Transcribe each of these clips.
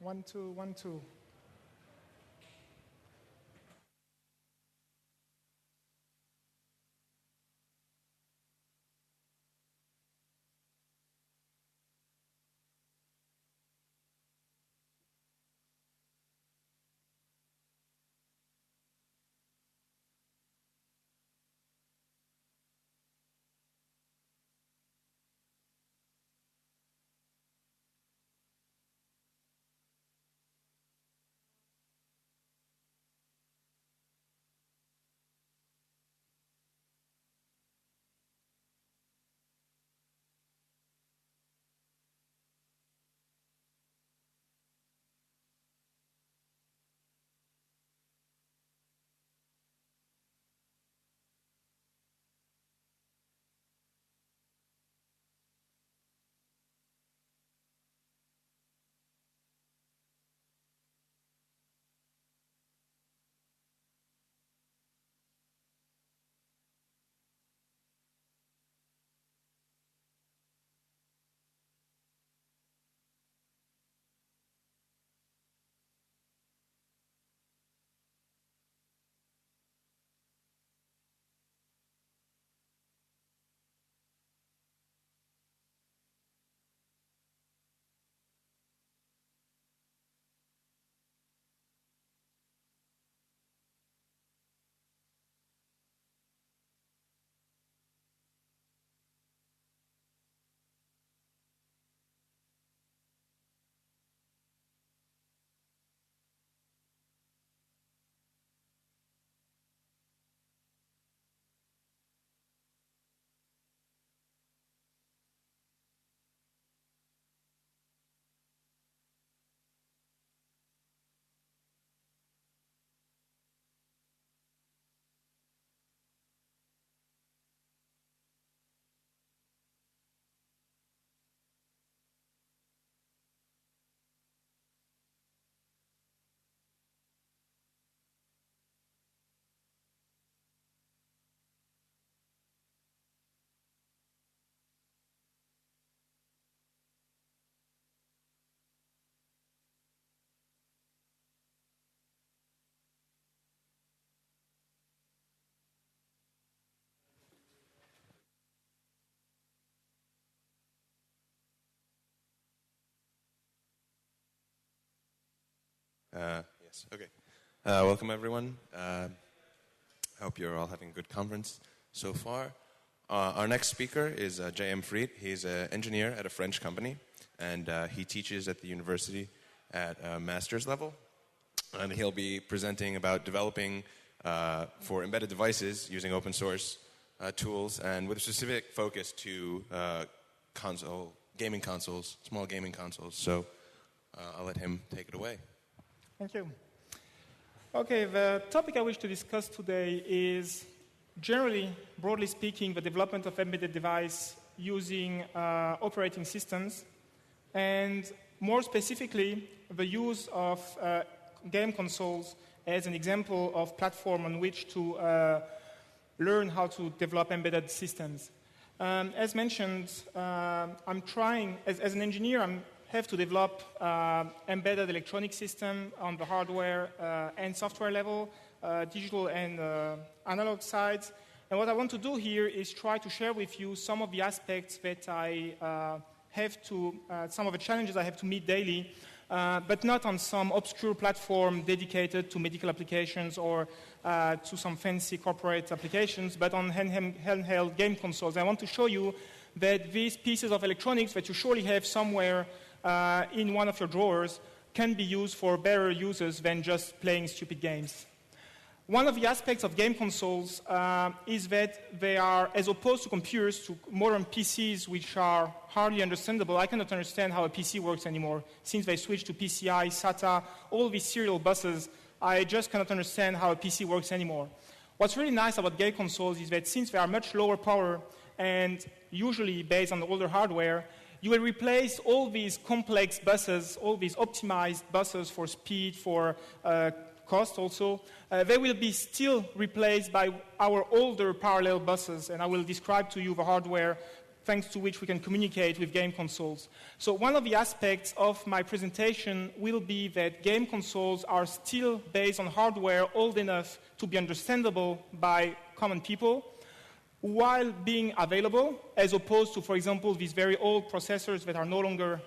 1, 2, 1, 2. Yes, okay. Welcome, everyone. I hope you're all having a good conference so far. Our next speaker is J.M. Fried. He's an engineer at a French company, and he teaches at the university at master's level. And he'll be presenting about developing for embedded devices using open source tools, and with a specific focus to gaming consoles, small gaming consoles. So I'll let him take it away. Thank you. Okay, the topic I wish to discuss today is generally, broadly speaking, the development of embedded device using operating systems, and more specifically, the use of game consoles as an example of platform on which to learn how to develop embedded systems. As mentioned, I'm trying, as an engineer, I have to develop embedded electronic system on the hardware and software level, digital and analog sides. And what I want to do here is try to share with you some of the aspects that I have to, some of the challenges I have to meet daily, but not on some obscure platform dedicated to medical applications or to some fancy corporate applications, but on handheld game consoles. I want to show you that these pieces of electronics that you surely have somewhere in one of your drawers can be used for better uses than just playing stupid games. One of the aspects of game consoles is that they are, as opposed to computers, to modern PCs, which are hardly understandable. I cannot understand how a PC works anymore. Since they switched to PCI, SATA, all these serial buses, I just cannot understand how a PC works anymore. What's really nice about game consoles is that since they are much lower power and usually based on older hardware, you will replace all these complex buses, all these optimized buses for speed, for cost also. They will be still replaced by our older parallel buses, and I will describe to you the hardware thanks to which we can communicate with game consoles. So one of the aspects of my presentation will be that game consoles are still based on hardware old enough to be understandable by common people, while being available, as opposed to, for example, these very old processors that are no longer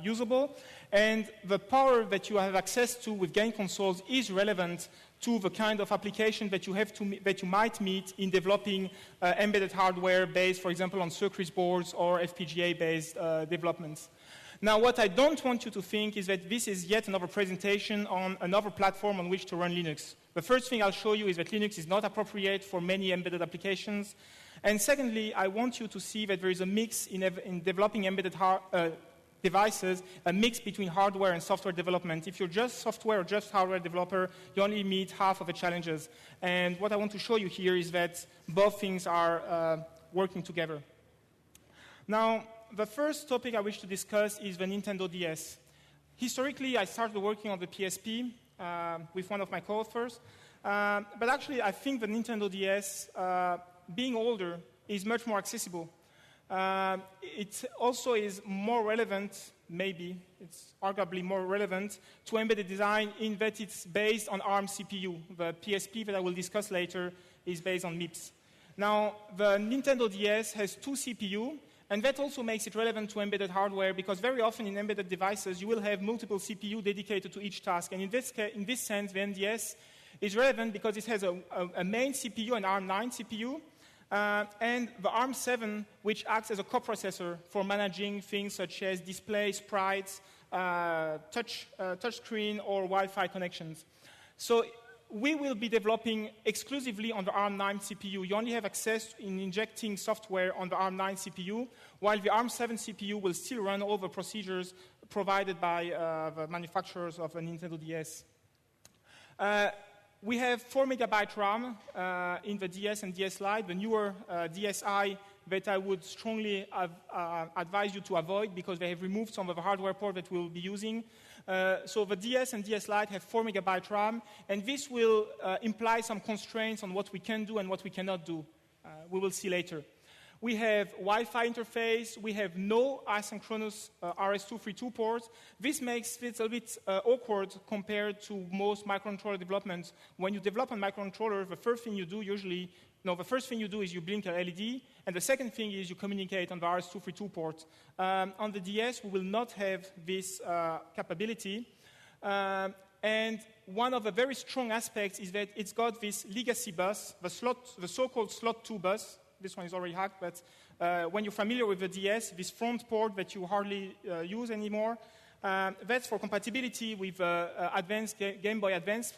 usable. And the power that you have access to with game consoles is relevant to the kind of application that you might meet in developing embedded hardware based, for example, on circuit boards or FPGA-based developments. Now, what I don't want you to think is that this is yet another presentation on another platform on which to run Linux. The first thing I'll show you is that Linux is not appropriate for many embedded applications. And secondly, I want you to see that there is a mix in developing embedded devices, a mix between hardware and software development. If you're just software or just hardware developer, you only meet half of the challenges. And what I want to show you here is that both things are working together. Now, the first topic I wish to discuss is the Nintendo DS. Historically, I started working on the PSP with one of my co-authors. But actually, I think the Nintendo DS, being older, is much more accessible. It also is more relevant, maybe, it's arguably more relevant to embedded design in that it's based on ARM CPU. The PSP that I will discuss later is based on MIPS. Now, the Nintendo DS has 2 CPU, and that also makes it relevant to embedded hardware because very often in embedded devices you will have multiple CPU dedicated to each task. And in this sense, the NDS is relevant because it has a main CPU, an ARM9 CPU, and the ARM7, which acts as a coprocessor for managing things such as display, sprites, touch screen, or Wi-Fi connections. So we will be developing exclusively on the ARM9 CPU. You only have access in injecting software on the ARM9 CPU, while the ARM7 CPU will still run all the procedures provided by the manufacturers of the Nintendo DS. We have 4 megabyte RAM in the DS and DS Lite, the newer DSi that I would strongly advise you to avoid because they have removed some of the hardware port that we'll be using. So the DS and DS Lite have 4 megabyte RAM, and this will imply some constraints on what we can do and what we cannot do. We will see later. We have Wi-Fi interface. We have no asynchronous RS-232 ports. This makes it a bit awkward compared to most microcontroller developments. When you develop a microcontroller, the first thing you do is you blink a LED, and the second thing is you communicate on the RS-232 port. On the DS, we will not have this capability. And one of the very strong aspects is that it's got this legacy bus, the so-called slot 2 bus. This one is already hacked, but when you're familiar with the DS, this front port that you hardly use anymore, that's for compatibility with advanced Game Boy Advance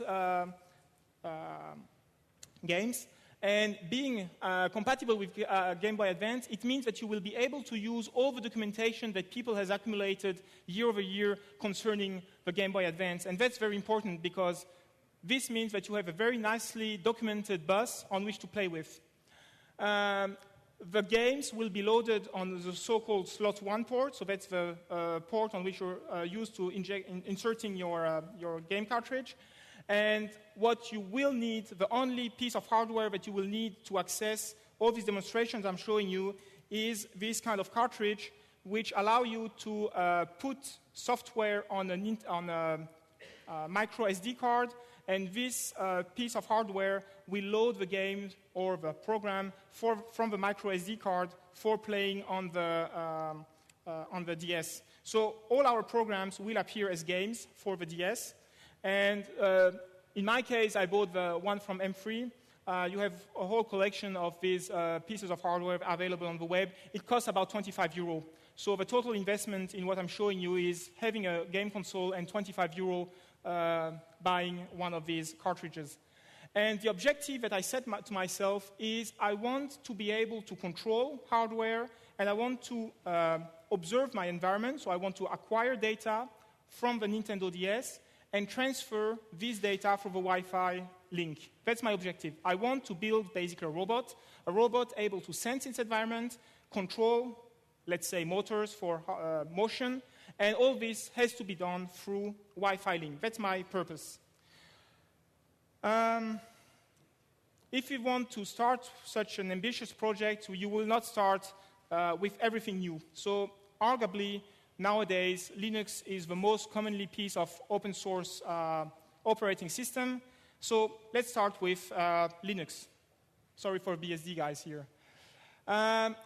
games. And being compatible with Game Boy Advance, it means that you will be able to use all the documentation that people has accumulated year over year concerning the Game Boy Advance. And that's very important because this means that you have a very nicely documented bus on which to play with. The games will be loaded on the so-called slot 1 port, so that's the port on which you're used to inserting your game cartridge. And what you will need, the only piece of hardware that you will need to access all these demonstrations I'm showing you is this kind of cartridge, which allow you to put software on a micro SD card, and this piece of hardware will load the game or the program from the micro SD card for playing on the DS. So all our programs will appear as games for the DS. And in my case, I bought the one from M3. You have a whole collection of these pieces of hardware available on the web. It costs about 25 euro. So the total investment in what I'm showing you is having a game console and 25 euro buying one of these cartridges. And the objective that I set to myself is I want to be able to control hardware, and I want to observe my environment. So I want to acquire data from the Nintendo DS and transfer this data through the Wi-Fi link. That's my objective. I want to build basically a robot able to sense its environment, control, let's say, motors for motion, and all this has to be done through Wi-Fi link. That's my purpose. If you want to start such an ambitious project, you will not start with everything new. So arguably, nowadays, Linux is the most commonly piece of open source operating system. So let's start with Linux. Sorry for BSD guys here.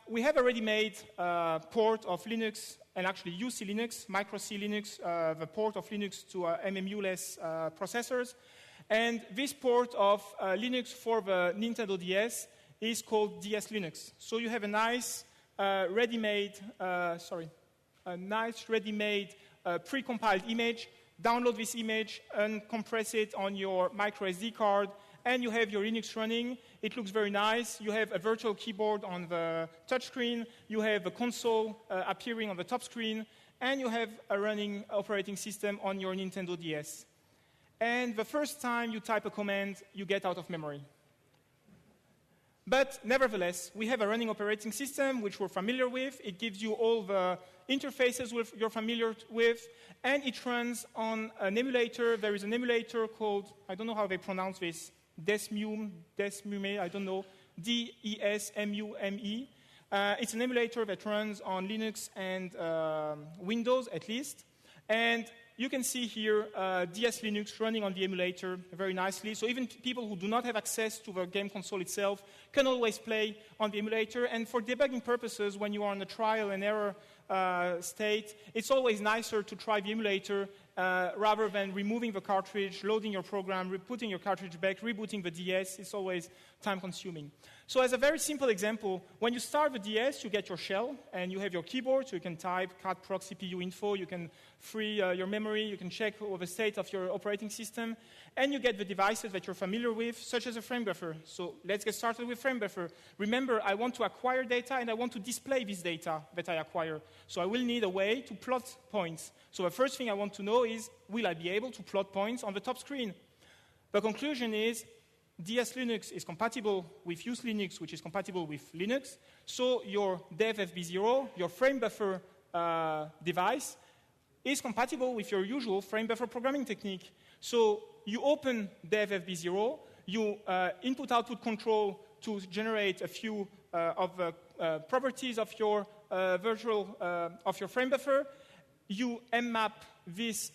We have already made a port of Linux, and actually UC Linux, Micro C Linux, the port of Linux to MMU-less processors. And this port of Linux for the Nintendo DS is called DS Linux. So you have a nice ready-made pre-compiled image. Download this image and compress it on your micro SD card, and you have your Linux running. It looks very nice. You have a virtual keyboard on the touchscreen. You have a console appearing on the top screen, and you have a running operating system on your Nintendo DS. And the first time you type a command, you get out of memory. But nevertheless, we have a running operating system which we're familiar with. It gives you all the interfaces you're familiar with, and it runs on an emulator. There is an emulator called, I don't know how they pronounce this, Desmume, I don't know, DESMUME. It's an emulator that runs on Linux and Windows at least. And you can see here DS Linux running on the emulator very nicely. So even people who do not have access to the game console itself can always play on the emulator. And for debugging purposes, when you are in a trial and error state, it's always nicer to try the emulator rather than removing the cartridge, loading your program, putting your cartridge back, rebooting the DS. It's always time-consuming. So as a very simple example, when you start the DS, you get your shell, and you have your keyboard, so you can type cat proc CPU info, you can free your memory, you can check the state of your operating system, and you get the devices that you're familiar with, such as a frame buffer. So let's get started with frame buffer. Remember, I want to acquire data, and I want to display this data that I acquire. So I will need a way to plot points. So the first thing I want to know is, will I be able to plot points on the top screen? The conclusion is, DS Linux is compatible with UC Linux, which is compatible with Linux. So your dev-fb0, your frame buffer device, is compatible with your usual frame buffer programming technique. So you open dev-fb0, you input-output control to generate a few of the properties of your of your frame buffer. You mmap this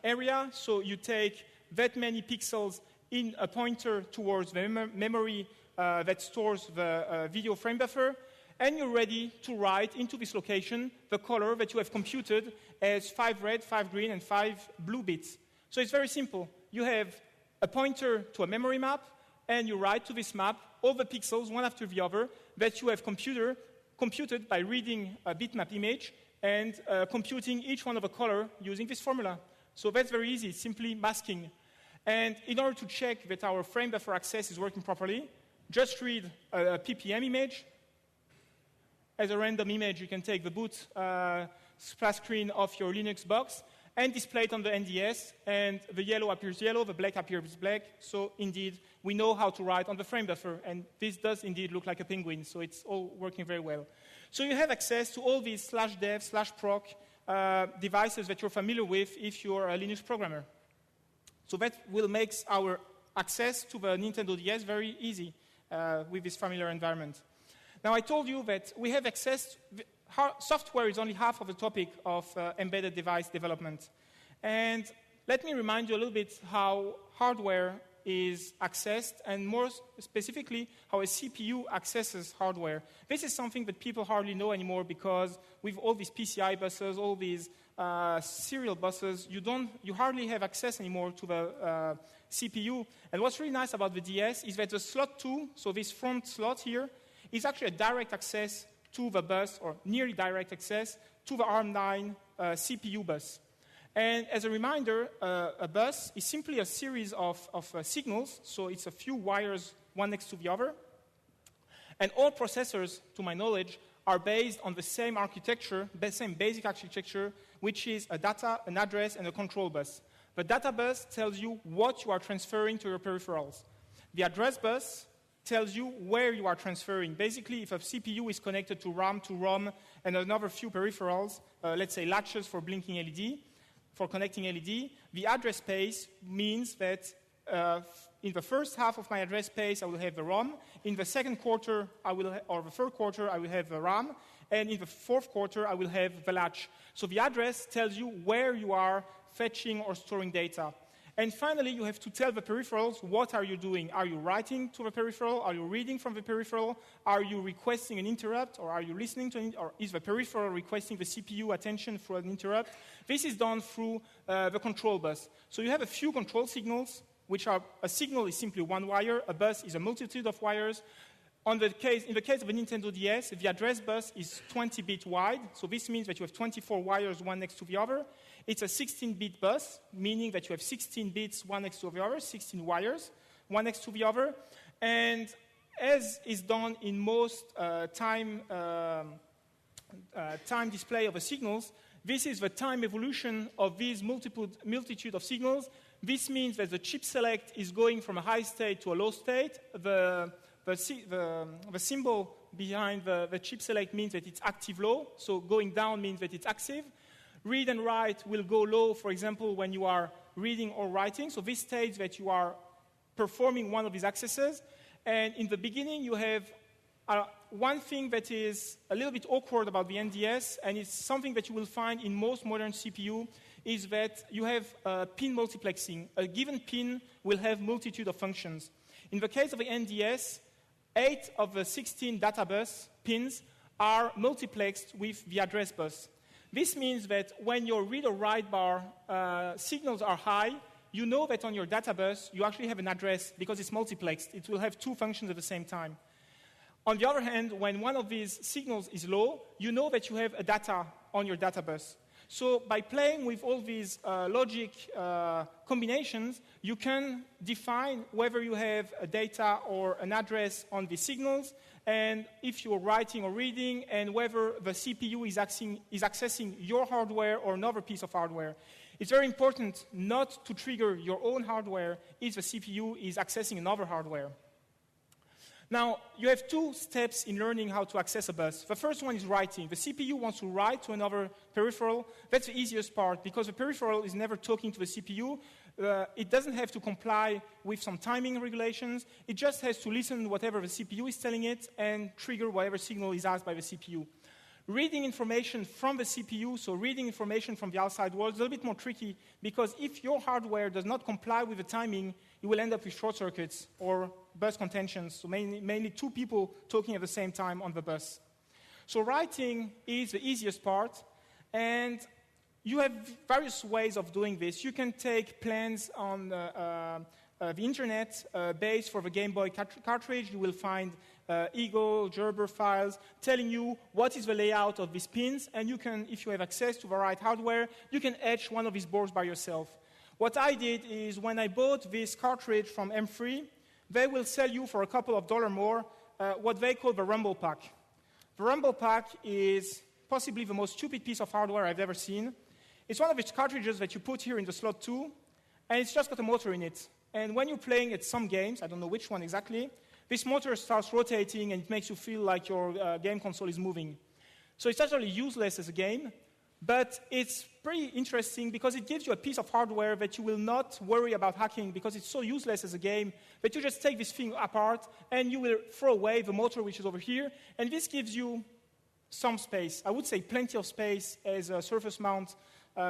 area, so you take that many pixels in a pointer towards the memory that stores the video frame buffer, and you're ready to write into this location the color that you have computed as 5 red, 5 green, and 5 blue bits. So it's very simple. You have a pointer to a memory map, and you write to this map all the pixels, one after the other, that you have computed by reading a bitmap image and computing each one of a color using this formula. So that's very easy. It's simply masking. And in order to check that our frame buffer access is working properly, just read a ppm image. As a random image, you can take the boot splash screen of your Linux box and display it on the NDS, and the yellow appears yellow, the black appears black. So indeed, we know how to write on the frame buffer, and this does indeed look like a penguin, so it's all working very well. So you have access to all these /dev, /proc devices that you're familiar with if you're a Linux programmer. So that will make our access to the Nintendo DS very easy with this familiar environment. Now, I told you that we have access. Software is only half of the topic of embedded device development. And let me remind you a little bit how hardware is accessed, and more specifically, how a CPU accesses hardware. This is something that people hardly know anymore, because with all these PCI buses, all these serial buses, you hardly have access anymore to the CPU. And what's really nice about the DS is that the slot 2, so this front slot here, is actually a direct access to the bus, or nearly direct access to the ARM9 CPU bus. And as a reminder, a bus is simply a series of signals, so it's a few wires, one next to the other. And all processors, to my knowledge, are based on the same architecture, the same basic architecture, which is a data, an address, and a control bus. The data bus tells you what you are transferring to your peripherals. The address bus tells you where you are transferring. Basically, if a CPU is connected to RAM, to ROM, and another few peripherals, let's say latches for blinking LED, for connecting LED, the address space means that in the first half of my address space, I will have the ROM. In the second quarter, or the third quarter, I will have the RAM. And in the fourth quarter, I will have the latch. So the address tells you where you are fetching or storing data. And finally, you have to tell the peripherals, what are you doing? Are you writing to the peripheral? Are you reading from the peripheral? Are you requesting an interrupt? Or are you listening to or is the peripheral requesting the CPU attention for an interrupt? This is done through the control bus. So you have a few control signals, which are, a signal is simply one wire, a bus is a multitude of wires. In the case of a Nintendo DS, the address bus is 20-bit wide, so this means that you have 24 wires, one next to the other. It's a 16-bit bus, meaning that you have 16 bits, one next to the other, 16 wires, one next to the other. And as is done in most time display of the signals, this is the time evolution of these multitude of signals. This means that the chip select is going from a high state to a low state. The symbol behind the chip select means that it's active low, so going down means that it's active. Read and write will go low, for example, when you are reading or writing. So this states that you are performing one of these accesses. And in the beginning, you have one thing that is a little bit awkward about the NDS, and it's something that you will find in most modern CPU, is that you have pin multiplexing. A given pin will have multitude of functions. In the case of the NDS, 8 of the 16 data bus pins are multiplexed with the address bus. This means that when your read or write bar signals are high, you know that on your data bus you actually have an address because it's multiplexed. It will have 2 functions at the same time. On the other hand, when one of these signals is low, you know that you have a data on your data bus. So by playing with all these logic combinations, you can define whether you have a data or an address on the signals, and if you're writing or reading, and whether the CPU is accessing your hardware or another piece of hardware. It's very important not to trigger your own hardware if the CPU is accessing another hardware. Now, you have 2 steps in learning how to access a bus. The first one is writing. The CPU wants to write to another peripheral. That's the easiest part because the peripheral is never talking to the CPU. It doesn't have to comply with some timing regulations. It just has to listen to whatever the CPU is telling it and trigger whatever signal is asked by the CPU. Reading information from the CPU, so reading information from the outside world, is a little bit more tricky because if your hardware does not comply with the timing, you will end up with short circuits or bus contentions, so mainly 2 people talking at the same time on the bus. So writing is the easiest part, and you have various ways of doing this. You can take plans on the internet based for the Game Boy cartridge. You will find Eagle, Gerber files telling you what is the layout of these pins, and you can, if you have access to the right hardware, you can etch one of these boards by yourself. What I did is when I bought this cartridge from M3, they will sell you for a couple of dollars more what they call the Rumble Pack. The Rumble Pack is possibly the most stupid piece of hardware I've ever seen. It's one of these cartridges that you put here in the slot 2, and it's just got a motor in it. And when you're playing at some games, I don't know which one exactly, this motor starts rotating and it makes you feel like your game console is moving. So it's actually useless as a game, but it's pretty interesting because it gives you a piece of hardware that you will not worry about hacking because it's so useless as a game that you just take this thing apart and you will throw away the motor which is over here, and this gives you some space. I would say plenty of space as a surface mount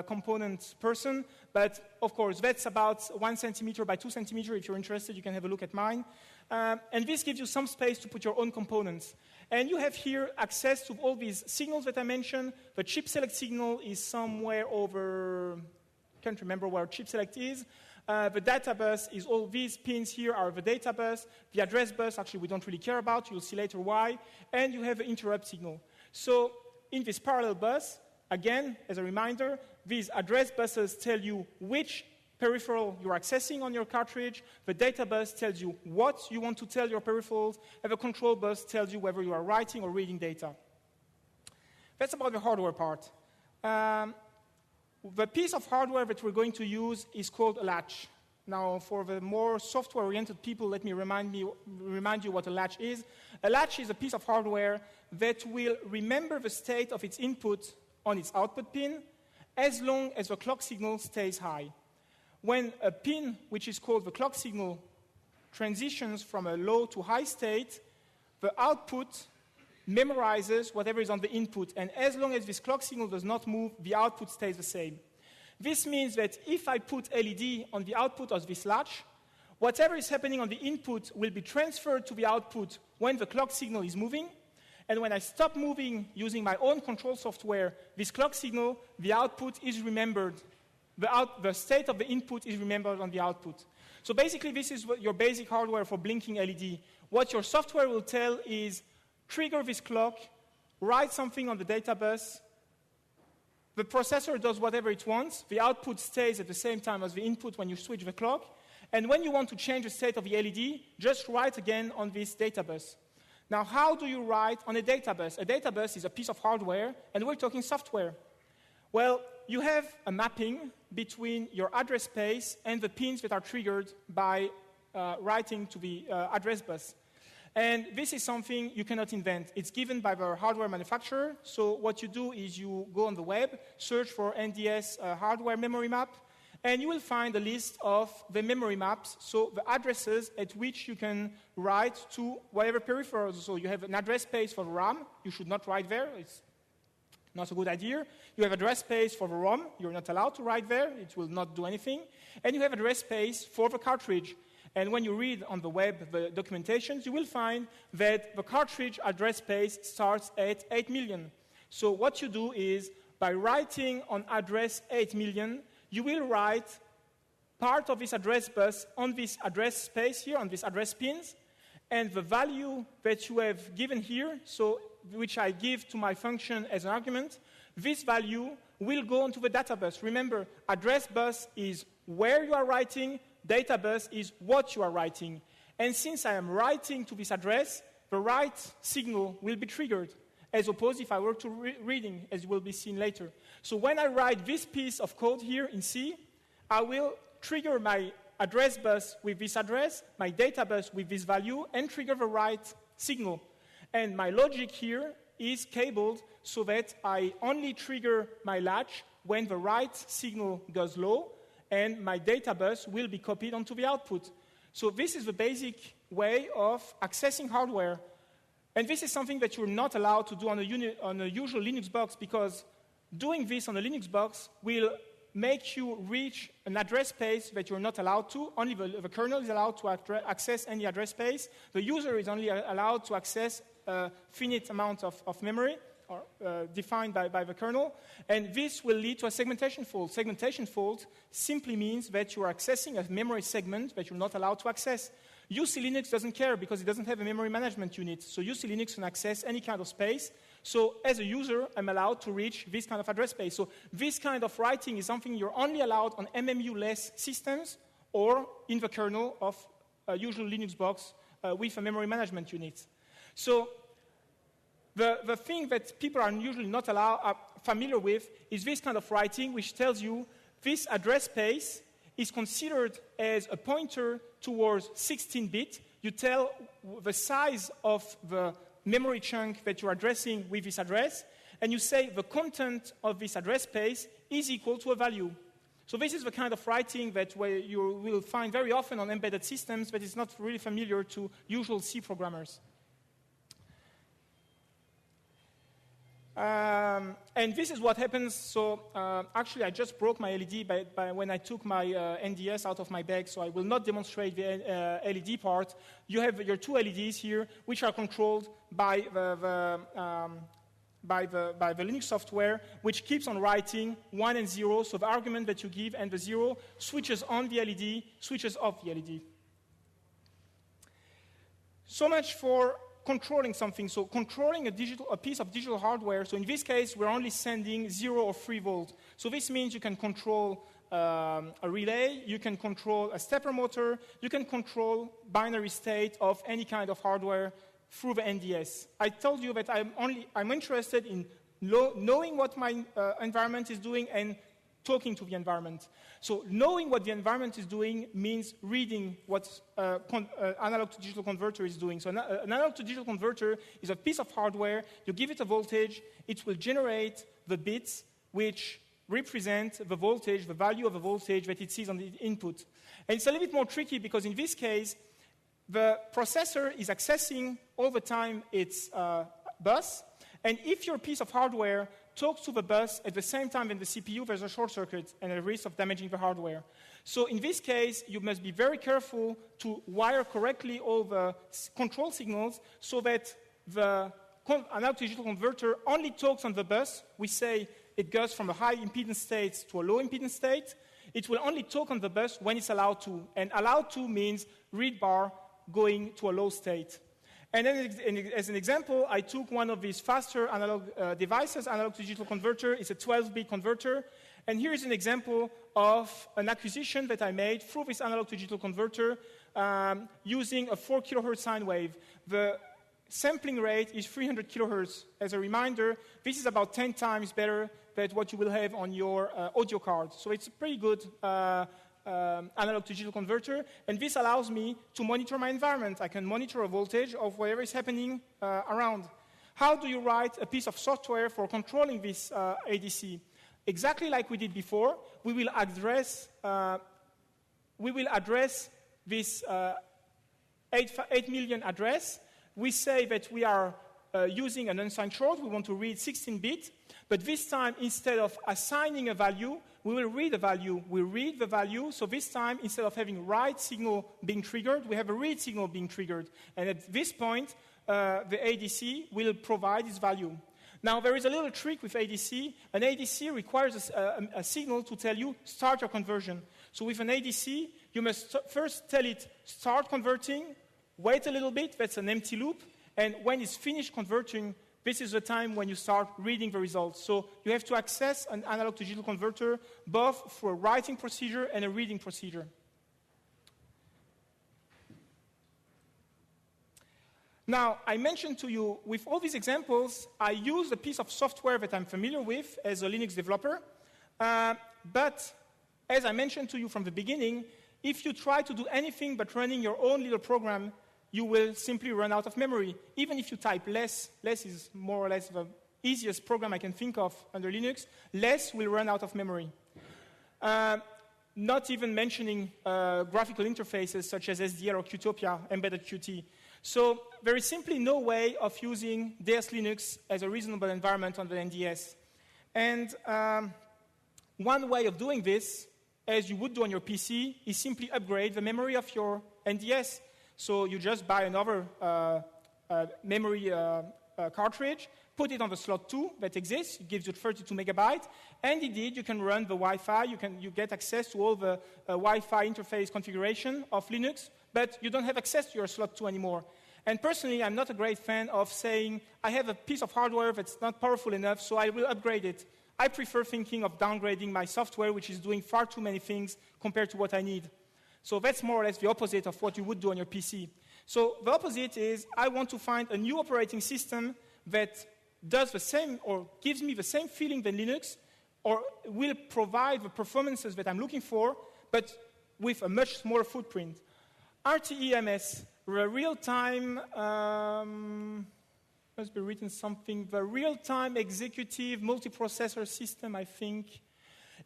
component person, but of course that's about 1 centimeter by 2 centimeter. If you're interested, you can have a look at mine. And this gives you some space to put your own components. And you have here access to all these signals that I mentioned. The chip select signal is somewhere over, I can't remember where chip select is. The data bus is all these pins here are the data bus. The address bus, actually, we don't really care about. You'll see later why. And you have the interrupt signal. So in this parallel bus, again, as a reminder, these address buses tell you which peripheral you're accessing on your cartridge. The data bus tells you what you want to tell your peripherals, and the control bus tells you whether you are writing or reading data. That's about the hardware part. The piece of hardware that we're going to use is called a latch. Now, for the more software-oriented people, let me remind you what a latch is. A latch is a piece of hardware that will remember the state of its input on its output pin as long as the clock signal stays high. when a pin, which is called the clock signal, transitions from a low to high state, the output memorizes whatever is on the input. And as long as this clock signal does not move, the output stays the same. This means that if I put LED on the output of this latch, whatever is happening on the input will be transferred to the output when the clock signal is moving. And when I stop moving using my own control software, this clock signal, the output is remembered. The state of the input is remembered on the output. So basically, this is your basic hardware for blinking LED. What your software will tell is trigger this clock, write something on the data bus. The processor does whatever it wants. The output stays at the same time as the input when you switch the clock. And when you want to change the state of the LED, just write again on this data bus. Now, how do you write on a data bus? A data bus is a piece of hardware, and we're talking software. Well, you have a mapping between your address space and the pins that are triggered by writing to the address bus. And this is something you cannot invent. It's given by the hardware manufacturer. So what you do is you go on the web, search for NDS hardware memory map, and you will find a list of the memory maps, so the addresses at which you can write to whatever peripherals. So you have an address space for the RAM. You should not write there. It's not a good idea. You have address space for the ROM. You're not allowed to write there. It will not do anything. And you have address space for the cartridge. And when you read on the web the documentations, you will find that the cartridge address space starts at 8 million. So what you do is, by writing on address 8 million, you will write part of this address bus on this address space here, on these address pins, and the value that you have given here, so which I give to my function as an argument, this value will go onto the data bus. Remember, address bus is where you are writing, data bus is what you are writing. And since I am writing to this address, the write signal will be triggered, as opposed if I were to reading, as will be seen later. So when I write this piece of code here in C, I will trigger my address bus with this address, my data bus with this value, and trigger the write signal. And my logic here is cabled so that I only trigger my latch when the write signal goes low, and my data bus will be copied onto the output. So this is the basic way of accessing hardware. And this is something that you're not allowed to do on a usual Linux box, because doing this on a Linux box will make you reach an address space that you're not allowed to. Only the kernel is allowed to access any address space. The user is only allowed to access a finite amount of memory, or defined by the kernel. And this will lead to a segmentation fault. Segmentation fault simply means that you are accessing a memory segment that you're not allowed to access. UC Linux doesn't care because it doesn't have a memory management unit. So UC Linux can access any kind of space. So as a user, I'm allowed to reach this kind of address space. So this kind of writing is something you're only allowed on MMU-less systems or in the kernel of a usual Linux box with a memory management unit. So the thing that people are usually not familiar with is this kind of writing, which tells you this address space is considered as a pointer towards 16-bit. You tell the size of the memory chunk that you're addressing with this address, and you say the content of this address space is equal to a value. So this is the kind of writing that you will find very often on embedded systems, but is not really familiar to usual C programmers. And this is what happens. So actually, I just broke my LED when I took my NDS out of my bag, so I will not demonstrate the LED part. You have your two LEDs here, which are controlled by the Linux software, which keeps on writing 1 and 0. So the argument that you give and the 0 switches on the LED, switches off the LED. So much for controlling something. So controlling a piece of digital hardware. So in this case, we're only sending 0 or 3 volts. So this means you can control a relay, you can control a stepper motor, you can control binary state of any kind of hardware through the NDS. I told you that I'm interested in knowing what my environment is doing and talking to the environment. So knowing what the environment is doing means reading what analog to digital converter is doing. So an analog to digital converter is a piece of hardware. You give it a voltage, it will generate the bits which represent the voltage, the value of the voltage that it sees on the input. And it's a little bit more tricky because in this case, the processor is accessing all the time its bus, and if your piece of hardware talks to the bus at the same time in the CPU, there's a short circuit and a risk of damaging the hardware. So in this case, you must be very careful to wire correctly all the control signals so that the analog-to-digital converter only talks on the bus. We say it goes from a high impedance state to a low impedance state. It will only talk on the bus when it's allowed to. And allowed to means read bar going to a low state. And then as an example, I took one of these faster analog devices, analog-to-digital converter. It's a 12-bit converter. And here is an example of an acquisition that I made through this analog-to-digital converter using a 4 kilohertz sine wave. The sampling rate is 300 kilohertz. As a reminder, this is about 10 times better than what you will have on your audio card. So it's a pretty good analog-to-digital converter, and this allows me to monitor my environment. I can monitor a voltage of whatever is happening around. How do you write a piece of software for controlling this ADC? Exactly like we did before, we will address this 8 million address. We say that we are using an unsigned short. We want to read 16-bit, but this time, instead of assigning a value, we will read a value. We read the value, so this time, instead of having write signal being triggered, we have a read signal being triggered. And at this point, the ADC will provide its value. Now, there is a little trick with ADC. An ADC requires a signal to tell you, start your conversion. So with an ADC, you must first tell it, start converting, wait a little bit, that's an empty loop, and when it's finished converting, this is the time when you start reading the results. So you have to access an analog-to-digital converter both for a writing procedure and a reading procedure. Now, I mentioned to you, with all these examples, I use a piece of software that I'm familiar with as a Linux developer. But as I mentioned to you from the beginning, if you try to do anything but running your own little program, you will simply run out of memory. Even if you type less is more or less the easiest program I can think of under Linux, less will run out of memory. Not even mentioning graphical interfaces such as SDL or Qtopia, embedded Qt. So there is simply no way of using DS Linux as a reasonable environment on the NDS. And one way of doing this, as you would do on your PC, is simply upgrade the memory of your NDS. So you just buy another memory cartridge, put it on the slot 2 that exists, it gives you 32 megabytes, and indeed you can run the Wi-Fi, you get access to all the Wi-Fi interface configuration of Linux, but you don't have access to your slot 2 anymore. And personally, I'm not a great fan of saying, I have a piece of hardware that's not powerful enough, so I will upgrade it. I prefer thinking of downgrading my software, which is doing far too many things compared to what I need. So that's more or less the opposite of what you would do on your PC. So the opposite is I want to find a new operating system that does the same or gives me the same feeling than Linux or will provide the performances that I'm looking for, but with a much smaller footprint. RTEMS, the real-time, must be written something, the real-time executive multiprocessor system, I think,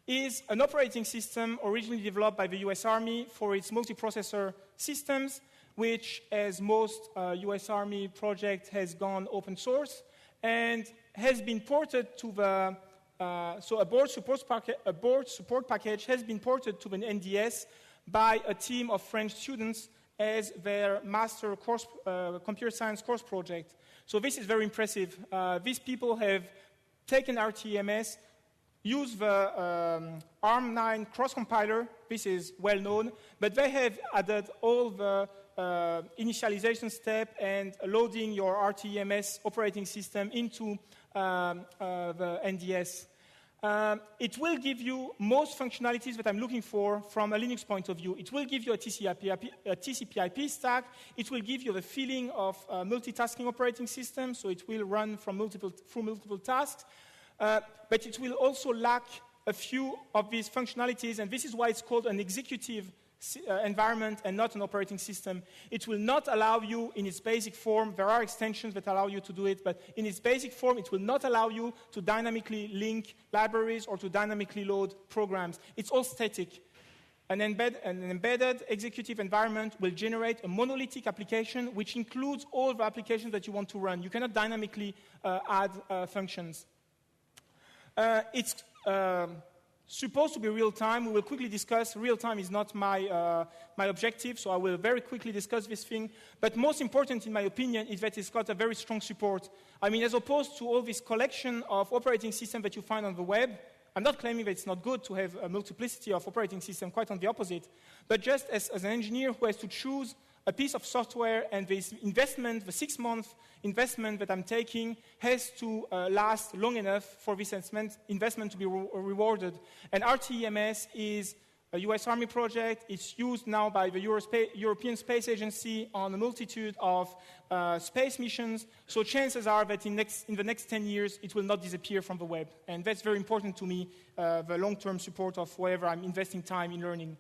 is an operating system originally developed by the US Army for its multiprocessor systems, which, as most US Army project, has gone open source and has been ported to the, so a board support package has been ported to an NDS by a team of French students as their master course, computer science course project. So this is very impressive. These people have taken RTMS, used the ARM9 cross-compiler, this is well known, but they have added all the initialization step and loading your RTMS operating system into the NDS. It will give you most functionalities that I'm looking for from a Linux point of view. It will give you a TCP/IP stack. It will give you the feeling of a multitasking operating system, so it will run through multiple tasks. But it will also lack a few of these functionalities, and this is why it's called an executive environment and not an operating system. It will not allow you in its basic form. There are extensions that allow you to do it, but in its basic form, it will not allow you to dynamically link libraries or to dynamically load programs. It's all static. An embedded executive environment will generate a monolithic application which includes all the applications that you want to run. You cannot dynamically add functions. It's supposed to be real-time. We will quickly discuss. Real-time is not my objective, so I will very quickly discuss this thing. But most important, in my opinion, is that it's got a very strong support. I mean, as opposed to all this collection of operating systems that you find on the web, I'm not claiming that it's not good to have a multiplicity of operating systems, quite on the opposite. But just as an engineer who has to choose a piece of software and this investment, the 6-month investment that I'm taking, has to last long enough for this investment to be rewarded. And RTEMS is a US Army project. It's used now by the European Space Agency on a multitude of space missions. So chances are that in the next 10 years, it will not disappear from the web. And that's very important to me, the long-term support of whatever I'm investing time in learning.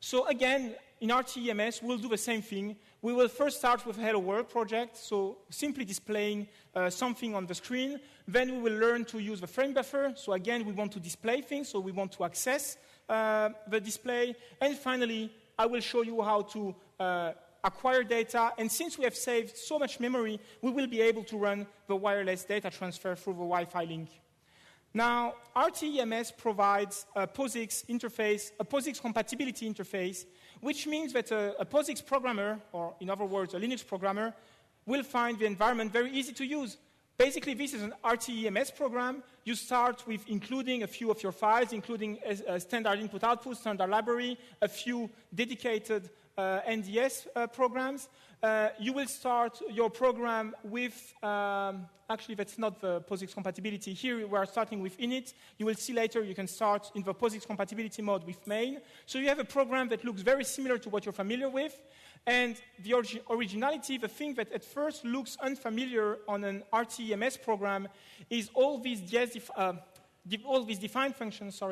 So again, in RTEMS, we'll do the same thing. We will first start with a Hello World project, so simply displaying something on the screen. Then we will learn to use the frame buffer. So again, we want to display things, so we want to access the display. And finally, I will show you how to acquire data. And since we have saved so much memory, we will be able to run the wireless data transfer through the Wi-Fi link. Now, RTEMS provides a POSIX interface, a POSIX compatibility interface, which means that a POSIX programmer, or in other words, a Linux programmer, will find the environment very easy to use. Basically, this is an RTEMS program. You start with including a few of your files, including a standard input-output, standard library, a few dedicated NDS programs. You will start your program with, actually that's not the POSIX compatibility. Here we are starting with init. You will see later you can start in the POSIX compatibility mode with main. So you have a program that looks very similar to what you're familiar with. And the originality, the thing that at first looks unfamiliar on an RTEMS program is all these defined functions,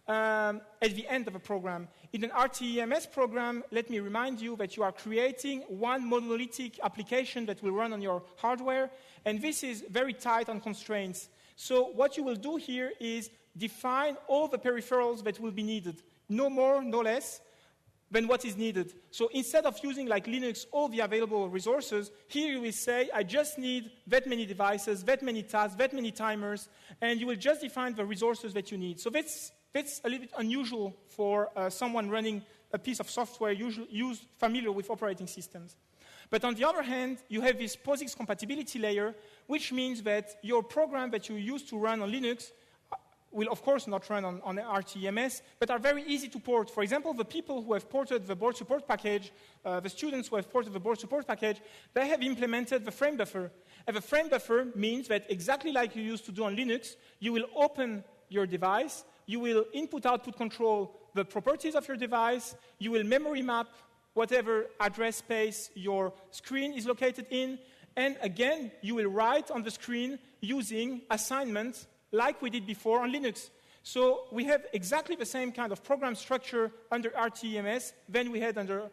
at the end of a program. In an RTEMS program, let me remind you that you are creating one monolithic application that will run on your hardware, and this is very tight on constraints. So what you will do here is define all the peripherals that will be needed, no more, no less than what is needed. So instead of using, like Linux, all the available resources, here you will say, I just need that many devices, that many tasks, that many timers, and you will just define the resources that you need. So that's a little bit unusual for someone running a piece of software familiar with operating systems. But on the other hand, you have this POSIX compatibility layer, which means that your program that you used to run on Linux will, of course, not run on RTEMS, but are very easy to port. For example, the people who have ported the board support package, the students who have ported the board support package, they have implemented the frame buffer. And the frame buffer means that exactly like you used to do on Linux, you will open your device, you will input-output control the properties of your device, you will memory map whatever address space your screen is located in, and again, you will write on the screen using assignments like we did before on Linux. So we have exactly the same kind of program structure under RTEMS than we had under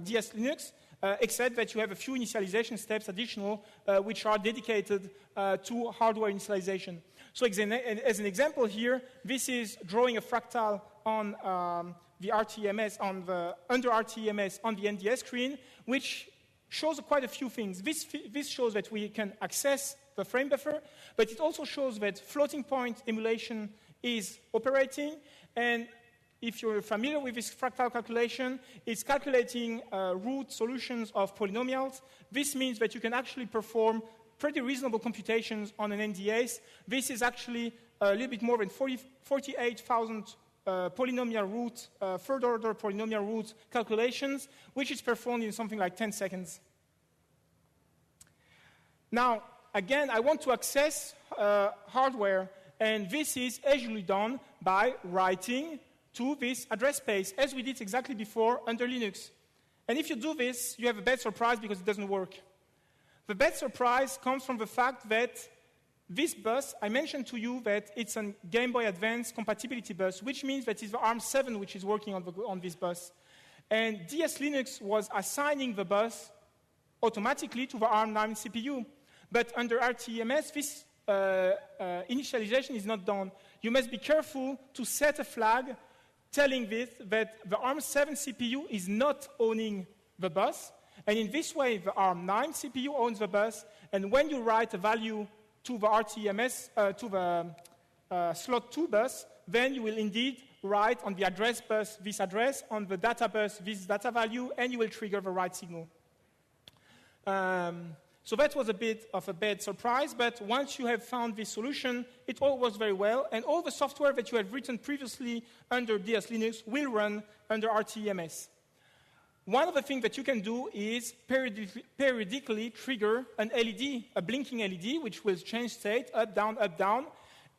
DS Linux, except that you have a few initialization steps additional, which are dedicated to hardware initialization. So as an example here, this is drawing a fractal on the RTEMS, under RTEMS on the NDS screen, which shows quite a few things. This shows that we can access the frame buffer, but it also shows that floating point emulation is operating, and if you're familiar with this fractal calculation, it's calculating root solutions of polynomials. This means that you can actually perform pretty reasonable computations on an NDS. This is actually a little bit more than 48,000 polynomial root, third-order polynomial root calculations, which is performed in something like 10 seconds. Now, again, I want to access hardware, and this is usually done by writing to this address space, as we did exactly before under Linux. And if you do this, you have a bad surprise because it doesn't work. The bad surprise comes from the fact that this bus, I mentioned to you that it's a Game Boy Advance compatibility bus, which means that it's the ARM7 which is working on this bus. And DS Linux was assigning the bus automatically to the ARM9 CPU. But under RTMS, this initialization is not done. You must be careful to set a flag telling this that the ARM7 CPU is not owning the bus. And in this way, the ARM9 CPU owns the bus. And when you write a value to the RTMS, to the slot 2 bus, then you will indeed write on the address bus this address, on the data bus this data value, and you will trigger the right signal. So that was a bit of a bad surprise, but once you have found this solution, it all works very well, and all the software that you have written previously under DS Linux will run under RTMS. One of the things that you can do is periodically trigger an LED, a blinking LED, which will change state, up, down,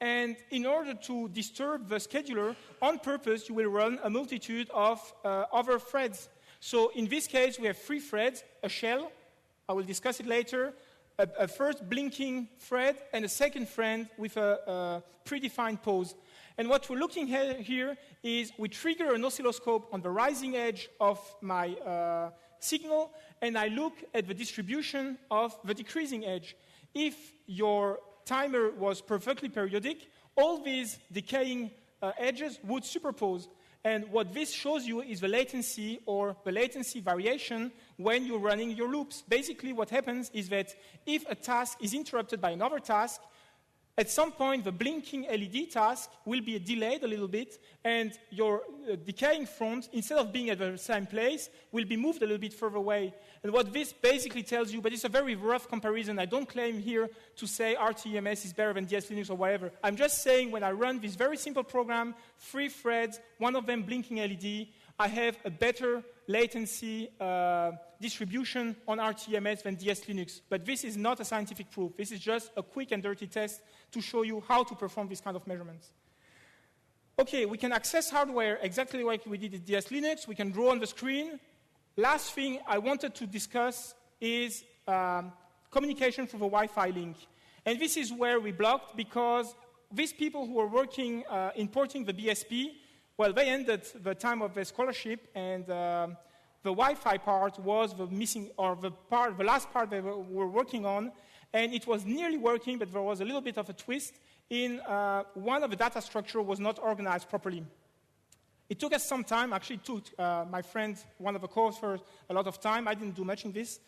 and in order to disturb the scheduler, on purpose, you will run a multitude of other threads. So in this case, we have 3 threads, a shell, I will discuss it later, a first blinking thread, and a second thread with a predefined pause. And what we're looking at here is we trigger an oscilloscope on the rising edge of my signal, and I look at the distribution of the decreasing edge. If your timer was perfectly periodic, all these decaying edges would superpose. And what this shows you is the latency or the latency variation when you're running your loops. Basically, what happens is that if a task is interrupted by another task, at some point, the blinking LED task will be delayed a little bit, and your decaying front, instead of being at the same place, will be moved a little bit further away. And what this basically tells you, but it's a very rough comparison. I don't claim here to say RTMS is better than DS Linux or whatever. I'm just saying when I run this very simple program, 3 threads, one of them blinking LED, I have a better latency distribution on RTMS than DS Linux. But this is not a scientific proof. This is just a quick and dirty test to show you how to perform this kind of measurements. Okay, we can access hardware exactly like we did with DS Linux. We can draw on the screen. Last thing I wanted to discuss is communication through the Wi-Fi link. And this is where we blocked, because these people who are working in porting the BSP, well, they ended the time of their scholarship, and the Wi-Fi part was the missing, or the last part they were working on, and it was nearly working, but there was a little bit of a twist in one of the data structure was not organized properly. It took us some time. Actually, it took my friend, one of the co-authors, a lot of time. I didn't do much in this.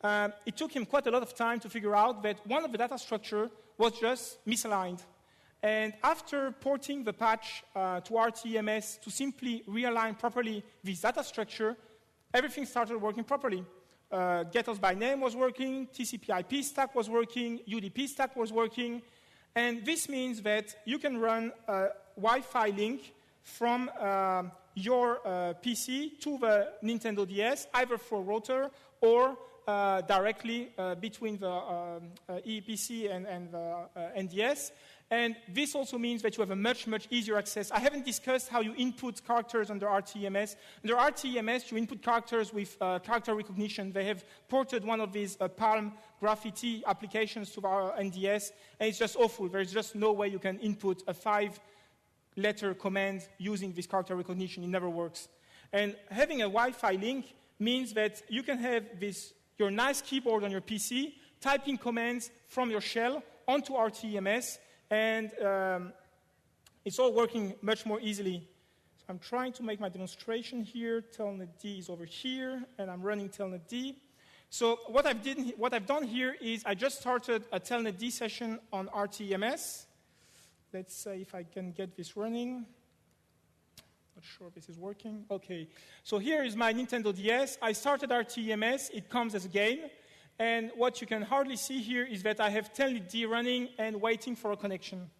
It took him quite a lot of time to figure out that one of the data structure was just misaligned. And after porting the patch to RTMS to simply realign properly this data structure, everything started working properly. Get-us by name was working, TCP/IP stack was working, UDP stack was working, and this means that you can run a Wi-Fi link from your PC to the Nintendo DS, either for router or directly between the ePC and the NDS. And this also means that you have a much, much easier access. I haven't discussed how you input characters under RTMS. Under RTMS, you input characters with character recognition. They have ported one of these Palm Graffiti applications to our NDS, and it's just awful. There's just no way you can input a 5-letter command using this character recognition. It never works. And having a Wi-Fi link means that you can have your nice keyboard on your PC, typing commands from your shell onto RTMS, and it's all working much more easily. So I'm trying to make my demonstration here. Telnet D is over here, and I'm running Telnet D. So what I've done here is I just started a Telnet D session on RTMS. Let's see if I can get this running. Not sure if this is working. Okay, so here is my Nintendo DS. I started RTMS. It comes as a game. And what you can hardly see here is that I have Telnet D running and waiting for a connection.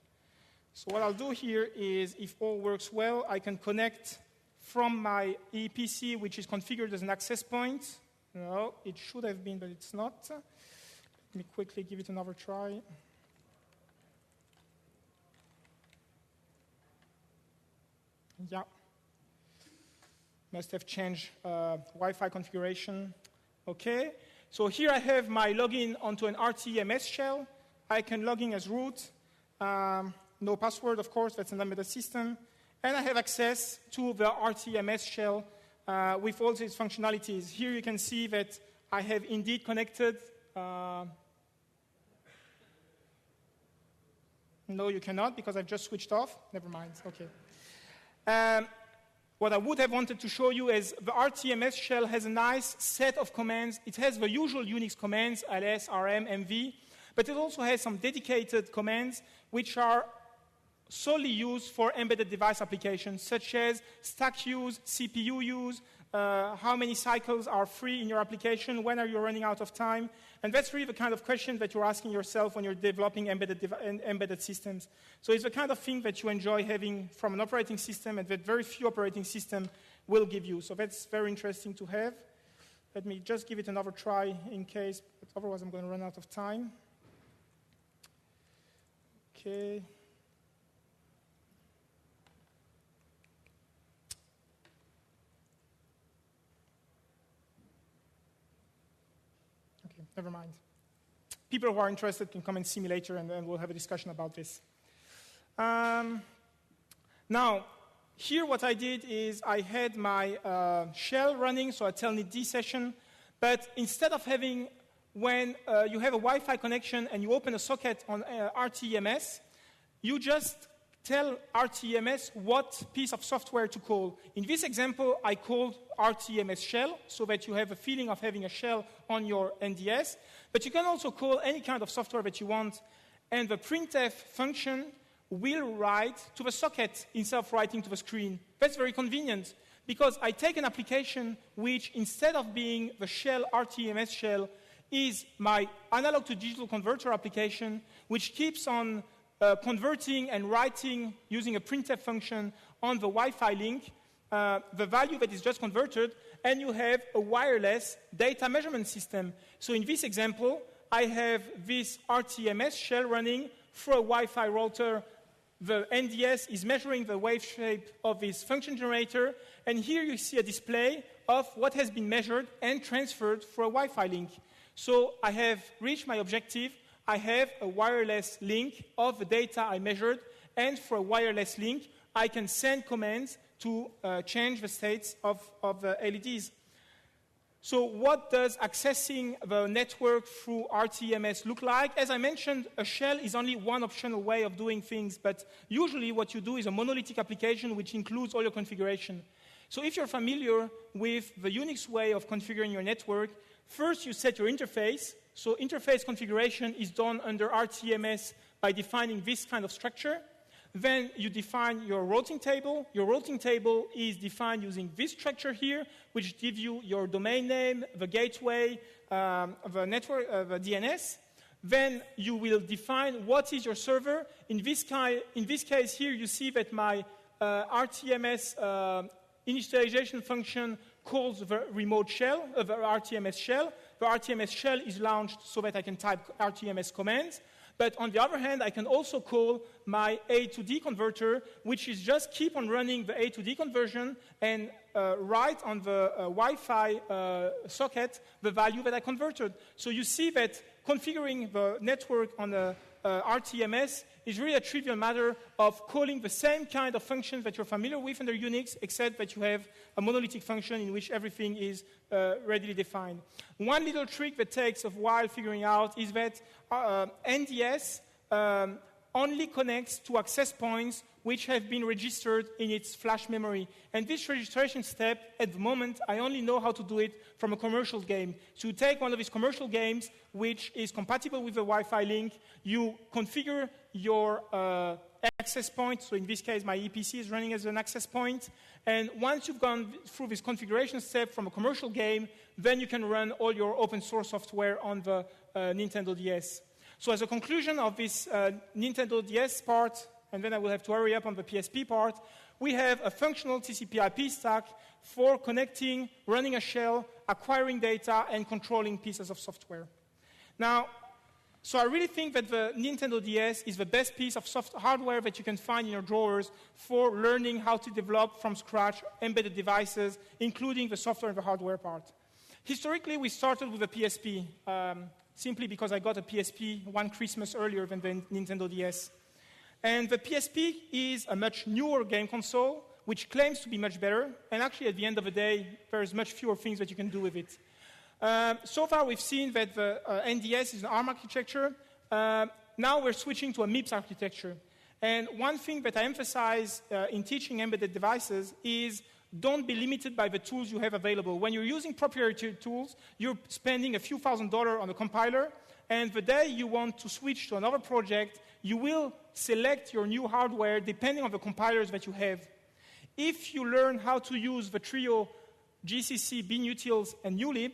So what I'll do here is, if all works well, I can connect from my ePC, which is configured as an access point. No, it should have been, but it's not. Let me quickly give it another try. Yeah. Must have changed Wi-Fi configuration. Okay. So here I have my login onto an RTMS shell. I can log in as root. No password, of course. That's an embedded system. And I have access to the RTMS shell with all these functionalities. Here you can see that I have indeed connected. No, you cannot, because I've just switched off. Never mind. Okay. What I would have wanted to show you is the RTMS shell has a nice set of commands. It has the usual Unix commands, ls, rm, mv, but it also has some dedicated commands which are solely used for embedded device applications, such as stack use, CPU use, how many cycles are free in your application, when are you running out of time, and that's really the kind of question that you're asking yourself when you're developing embedded systems. So it's the kind of thing that you enjoy having from an operating system and that very few operating systems will give you. So that's very interesting to have. Let me just give it another try in case, but otherwise I'm going to run out of time. Okay. Never mind. People who are interested can come and see me later, and then we'll have a discussion about this. Now, here what I did is I had my shell running, so a telnet-d session, but instead of having, when you have a Wi-Fi connection and you open a socket on RTMS, you just tell RTMS what piece of software to call. In this example, I called RTMS shell, so that you have a feeling of having a shell on your NDS. But you can also call any kind of software that you want, and the printf function will write to the socket instead of writing to the screen. That's very convenient, because I take an application which, instead of being the shell RTMS shell, is my analog to digital converter application, which keeps on converting and writing using a printf function on the Wi-Fi link, the value that is just converted, and you have a wireless data measurement system. So in this example, I have this RTMS shell running through a Wi-Fi router. The NDS is measuring the wave shape of this function generator, and here you see a display of what has been measured and transferred through a Wi-Fi link. So I have reached my objective. I have a wireless link of the data I measured, and for a wireless link, I can send commands to change the states of the LEDs. So what does accessing the network through RTMS look like? As I mentioned, a shell is only one optional way of doing things, but usually what you do is a monolithic application which includes all your configuration. So if you're familiar with the Unix way of configuring your network, first you set your interface. So interface configuration is done under RTMS by defining this kind of structure. Then you define your routing table. Your routing table is defined using this structure here, which gives you your domain name, the gateway, the network, the DNS. Then you will define what is your server. In this case here, you see that my RTMS initialization function calls the remote shell, the RTMS shell. The RTMS shell is launched so that I can type RTMS commands. But on the other hand, I can also call my A to D converter, which is just keep on running the A to D conversion and write on the Wi-Fi socket the value that I converted. So you see that configuring the network on the RTMS is really a trivial matter of calling the same kind of functions that you're familiar with under Unix, except that you have a monolithic function in which everything is readily defined. One little trick that takes a while figuring out is that NDS only connects to access points which have been registered in its flash memory. And this registration step, at the moment, I only know how to do it from a commercial game. So you take one of these commercial games which is compatible with the Wi-Fi link, you configure your access point, so in this case my EPC is running as an access point, and once you've gone through this configuration step from a commercial game, then you can run all your open source software on the Nintendo DS. So as a conclusion of this Nintendo DS part, and then I will have to hurry up on the PSP part, we have a functional TCP/IP stack for connecting, running a shell, acquiring data, and controlling pieces of software. Now, so I really think that the Nintendo DS is the best piece of hardware that you can find in your drawers for learning how to develop from scratch embedded devices, including the software and the hardware part. Historically, we started with the PSP, simply because I got a PSP one Christmas earlier than the Nintendo DS. And the PSP is a much newer game console which claims to be much better, and actually at the end of the day, there's much fewer things that you can do with it. So far, we've seen that the NDS is an ARM architecture. Now we're switching to a MIPS architecture. And one thing that I emphasize in teaching embedded devices is don't be limited by the tools you have available. When you're using proprietary tools, you're spending a few $1,000s on a compiler, and the day you want to switch to another project, you will select your new hardware depending on the compilers that you have. If you learn how to use the trio GCC, binutils, and ulib,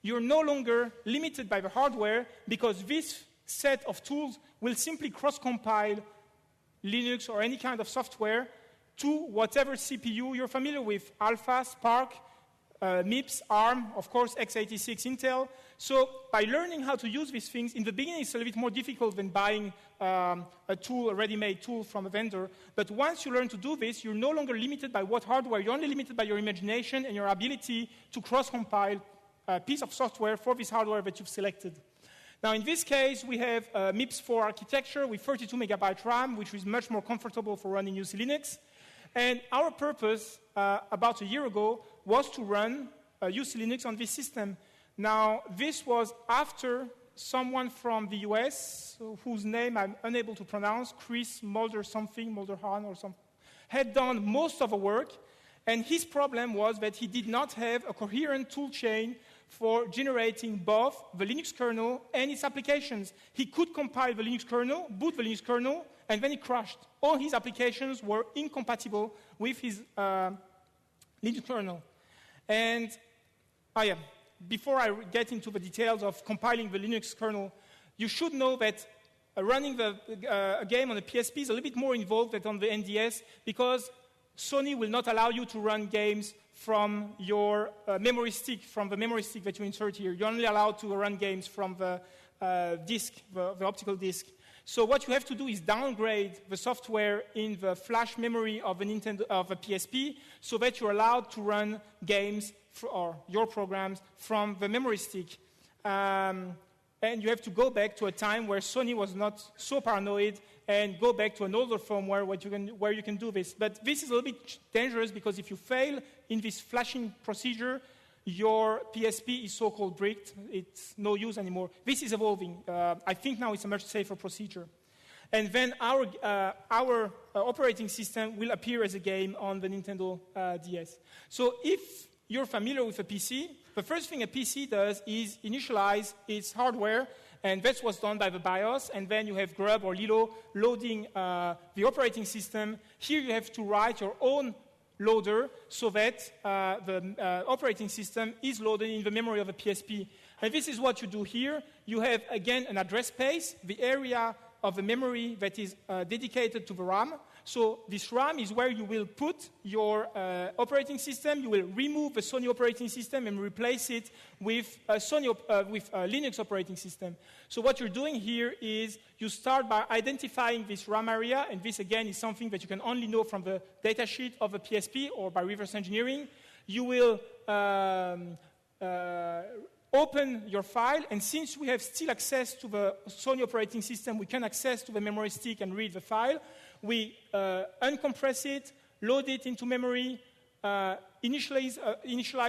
you're no longer limited by the hardware because this set of tools will simply cross-compile Linux or any kind of software to whatever CPU you're familiar with, Alpha, Spark, MIPS, ARM, of course, x86, Intel. So by learning how to use these things, in the beginning it's a little bit more difficult than buying a tool, a ready-made tool from a vendor. But once you learn to do this, you're no longer limited by what hardware. You're only limited by your imagination and your ability to cross-compile a piece of software for this hardware that you've selected. Now, in this case, we have a MIPS 4 architecture with 32 megabyte RAM, which is much more comfortable for running UC Linux. And our purpose about a year ago was to run UC Linux on this system. Now, this was after someone from the US, whose name I'm unable to pronounce, Chris Mulderhan or something, had done most of the work. And his problem was that he did not have a coherent tool chain for generating both the Linux kernel and its applications. He could compile the Linux kernel, boot the Linux kernel, and then it crashed. All his applications were incompatible with his Linux kernel. And before I get into the details of compiling the Linux kernel, you should know that running a game on the PSP is a little bit more involved than on the NDS because Sony will not allow you to run games from your memory stick, from the memory stick that you insert here. You're only allowed to run games from the disk, the optical disk. So what you have to do is downgrade the software in the flash memory of a PSP so that you're allowed to run games or your programs from the memory stick. And you have to go back to a time where Sony was not so paranoid and go back to an older firmware where you can do this. But this is a little bit dangerous because if you fail in this flashing procedure, your PSP is so-called bricked. It's no use anymore. This is evolving. I think now it's a much safer procedure. And then our operating system will appear as a game on the Nintendo DS. So if you're familiar with a PC, the first thing a PC does is initialize its hardware, and that's what's done by the BIOS, and then you have Grub or Lilo loading the operating system. Here you have to write your own loader so that the operating system is loaded in the memory of a PSP. And this is what you do here. You have, again, an address space, the area of the memory that is dedicated to the RAM. So this RAM is where you will put your operating system. You will remove the Sony operating system and replace it with a Linux operating system. So what you're doing here is you start by identifying this RAM area, and this, again, is something that you can only know from the datasheet of a PSP or by reverse engineering. You will open your file, and since we have still access to the Sony operating system, we can access to the memory stick and read the file. We uncompress it, load it into memory, initialize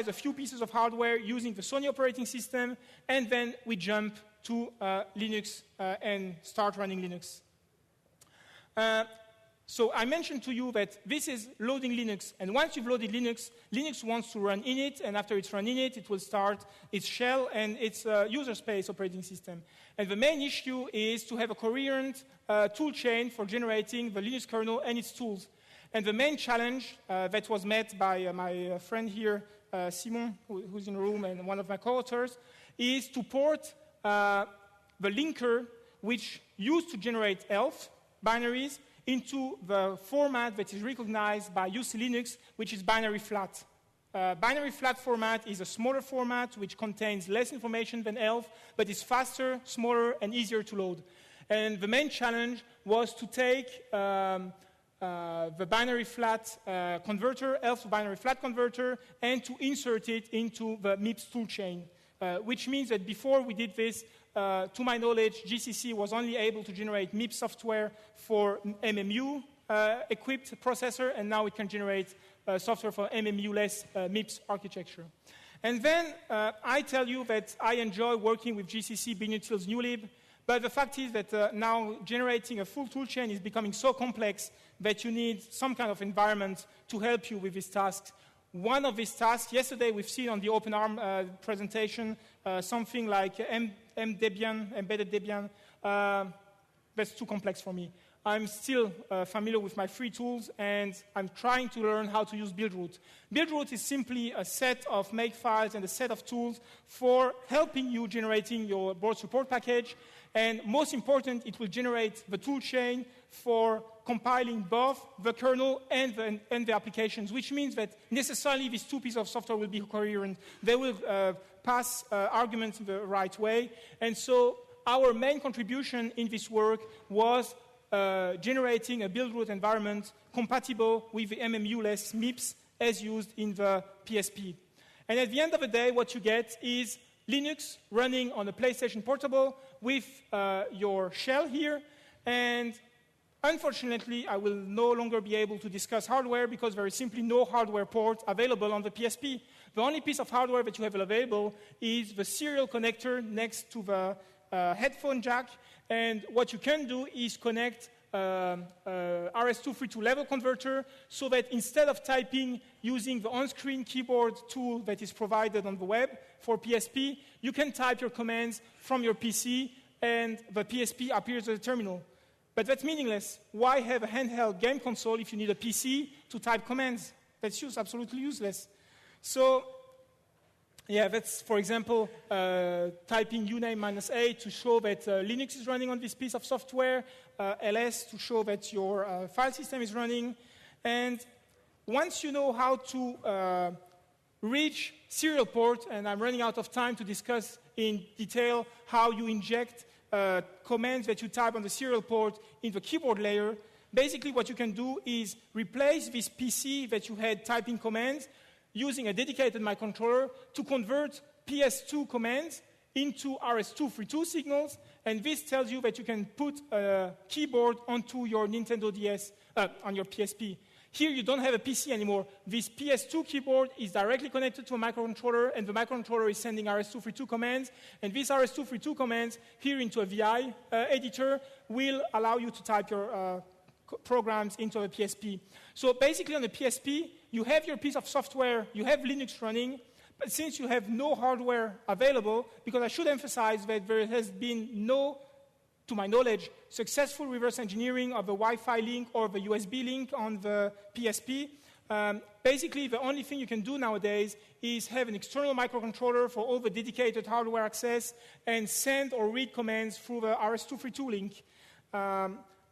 a few pieces of hardware using the Sony operating system, and then we jump to Linux and start running Linux. So I mentioned to you that this is loading Linux, and once you've loaded Linux, Linux wants to run init, and after it's run init, it will start its shell and its user space operating system. And the main issue is to have a coherent tool chain for generating the Linux kernel and its tools. And the main challenge that was met by my friend here, Simon, who's in the room, and one of my co-authors, is to port the linker, which used to generate ELF binaries, into the format that is recognized by UC Linux, which is binary flat. Binary flat format is a smaller format which contains less information than ELF, but is faster, smaller, and easier to load. And the main challenge was to take the binary flat converter, ELF binary flat converter, and to insert it into the MIPS toolchain, which means that before we did this, to my knowledge, GCC was only able to generate MIPS software for MMU, equipped processor, and now it can generate software for MMU-less MIPS architecture. And then I tell you that I enjoy working with GCC, Binutils, Newlib, but the fact is that now generating a full toolchain is becoming so complex that you need some kind of environment to help you with these tasks. One of these tasks, yesterday we've seen on the OpenARM presentation, something like MDebian, embedded Debian. That's too complex for me. I'm still familiar with my free tools, and I'm trying to learn how to use Buildroot. Buildroot is simply a set of makefiles and a set of tools for helping you generating your board support package. And most important, it will generate the toolchain for compiling both the kernel and the applications, which means that necessarily these two pieces of software will be coherent. They will pass arguments in the right way. And so our main contribution in this work was generating a Buildroot environment compatible with the MMU-less MIPS as used in the PSP. And at the end of the day, what you get is Linux running on a PlayStation Portable with your shell here. And unfortunately, I will no longer be able to discuss hardware because there is simply no hardware port available on the PSP. The only piece of hardware that you have available is the serial connector next to the headphone jack. And what you can do is connect RS-232 level converter so that instead of typing using the on-screen keyboard tool that is provided on the web for PSP, you can type your commands from your PC and the PSP appears at the terminal. But that's meaningless. Why have a handheld game console if you need a PC to type commands? That's absolutely useless. So yeah, that's, for example, typing uname -a to show that Linux is running on this piece of software, ls to show that your file system is running. And once you know how to reach serial port, and I'm running out of time to discuss in detail how you inject commands that you type on the serial port in the keyboard layer, basically what you can do is replace this PC that you had typing commands using a dedicated microcontroller to convert PS2 commands into RS-232 signals, and this tells you that you can put a keyboard onto your Nintendo DS, on your PSP. Here you don't have a PC anymore. This PS2 keyboard is directly connected to a microcontroller, and the microcontroller is sending RS-232 commands, and these RS-232 commands here into a VI editor will allow you to type your programs into a PSP. So basically on the PSP, you have your piece of software, you have Linux running, but since you have no hardware available, because I should emphasize that there has been no, to my knowledge, successful reverse engineering of the Wi-Fi link or the USB link on the PSP, basically the only thing you can do nowadays is have an external microcontroller for all the dedicated hardware access and send or read commands through the RS-232 link.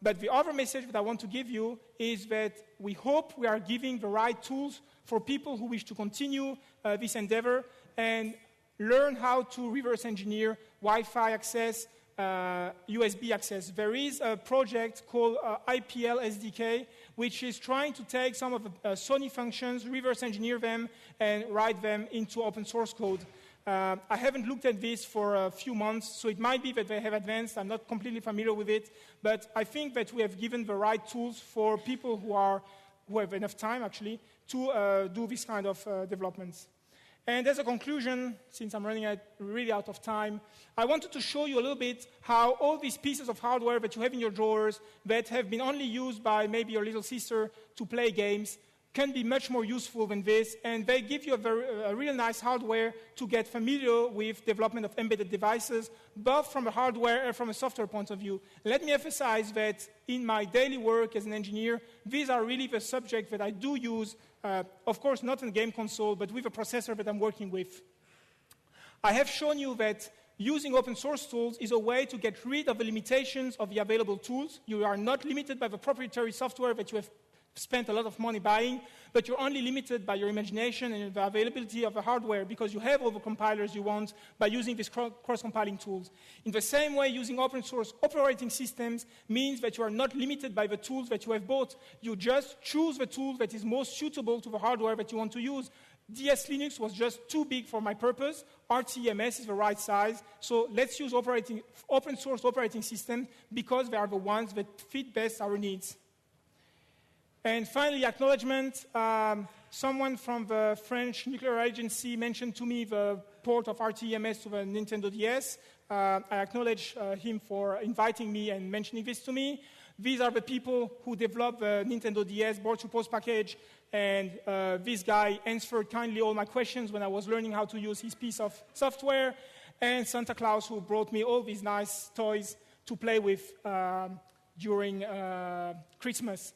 But the other message that I want to give you is that we hope we are giving the right tools for people who wish to continue this endeavor and learn how to reverse engineer Wi-Fi access, USB access. There is a project called IPL SDK, which is trying to take some of the Sony functions, reverse engineer them, and write them into open source code. I haven't looked at this for a few months, so it might be that they have advanced. I'm not completely familiar with it, but I think that we have given the right tools for people who have enough time, actually, to do this kind of developments. And as a conclusion, since I'm running really out of time, I wanted to show you a little bit how all these pieces of hardware that you have in your drawers that have been only used by maybe your little sister to play games can be much more useful than this, and they give you a real nice hardware to get familiar with development of embedded devices, both from a hardware and from a software point of view. Let me emphasize that in my daily work as an engineer, these are really the subjects that I do use, of course not in a game console, but with a processor that I'm working with. I have shown you that using open source tools is a way to get rid of the limitations of the available tools. You are not limited by the proprietary software that you have spent a lot of money buying, but you're only limited by your imagination and the availability of the hardware because you have all the compilers you want by using these cross-compiling tools. In the same way, using open source operating systems means that you are not limited by the tools that you have bought. You just choose the tool that is most suitable to the hardware that you want to use. DS Linux was just too big for my purpose. RTMS is the right size. So let's use open source operating systems because they are the ones that fit best our needs. And finally, acknowledgement. Someone from the French Nuclear Agency mentioned to me the port of RTEMS to the Nintendo DS. I acknowledge him for inviting me and mentioning this to me. These are the people who developed the Nintendo DS board to post package, and this guy answered kindly all my questions when I was learning how to use his piece of software, and Santa Claus, who brought me all these nice toys to play with during Christmas.